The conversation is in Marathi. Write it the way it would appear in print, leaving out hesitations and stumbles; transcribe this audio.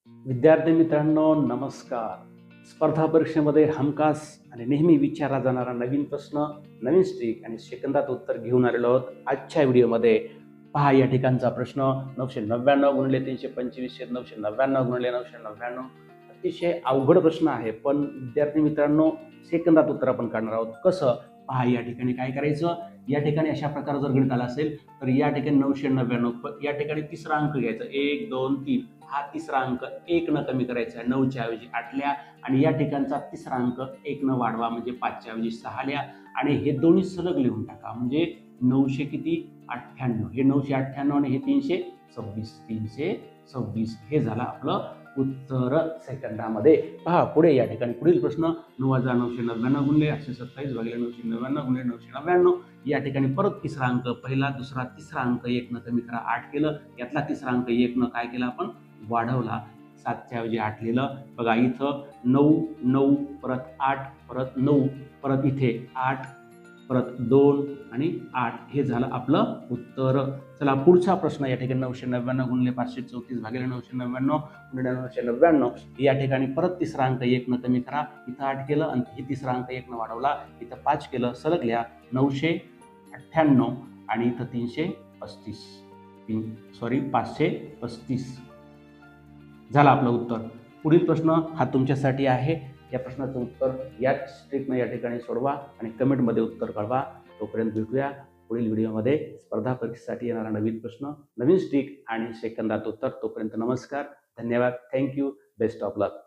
विद्यार्थी मित्रांनो नमस्कार. स्पर्धा परीक्षेमध्ये हमखास आणि नेहमी विचारला जाणारा नवीन प्रश्न, नवीन स्ट्रिक आणि सेकंदात उत्तर घेऊन आलेलो आहोत. आजच्या व्हिडिओमध्ये पहा या ठिकाणचा प्रश्न 999 गुणिले 325 999 गुणिले 999. अतिशय अवघड प्रश्न आहे, पण विद्यार्थी मित्रांनो सेकंदात उत्तर आपण काढणार आहोत. कसं पहा, या ठिकाणी काय करायचं, या ठिकाणी अशा प्रकारे जर गणित आला असेल तर या ठिकाणी 999 या ठिकाणी तिसरा अंक घ्यायचा, 1 2 3 हा तिसरा अंक 1 न कमी करायचा आहे, 9च्या ऐवजी 8 लिहा. आणि या ठिकाणचा तिसरा अंक 1 न वाढवा म्हणजे 5च्या ऐवजी 6 लिहा. आणि हे दोन्ही सलग लिहून टाका म्हणजे 900 किती 98, हे 998 आणि हे 326, 326 हे झालं आपलं उत्तर सेकंदामध्ये. पहा पुढे या ठिकाणी पुढील प्रश्न 9999 गुणिले 827 भागिले 999 गुणिले 999. या ठिकाणी परत तिसरा अंक, पहिला दुसरा तिसरा अंक 1 न कमी करा, 8 केलं. यातला तिसरा अंक 1 न काय केला आपण वाढवला, 7च्या ऐवजी 8 लिहिलं. बघा इथं 9 9 परत 8 परत 9 परत इथे 8 परत 2 आणि 8 हे झालं आपलं उत्तर. चला पुढचा प्रश्न या ठिकाणी 999 गुणिले 534 भागिले 999 गुणिले 999. या ठिकाणी परत तिसरा अंक 1 न कमी करा, इथं 8 केलं आणि हे तिसरा अंक 1 न वाढवला, इथं 5 केलं. सलग लिहा 998 आणि इथं 335 535 झालं आपलं उत्तर. पुढील प्रश्न हा तुमच्यासाठी आहे. या प्रश्नाचं उत्तर याच स्ट्रिकनं या ठिकाणी सोडवा आणि कमेंटमध्ये उत्तर कळवा. तोपर्यंत भेटूया पुढील व्हिडिओमध्ये स्पर्धा परीक्षेसाठी येणारा नवीन प्रश्न, नवीन स्ट्रिक आणि सेकंदात उत्तर. तोपर्यंत नमस्कार, धन्यवाद, थँक्यू, बेस्ट ऑफ लक.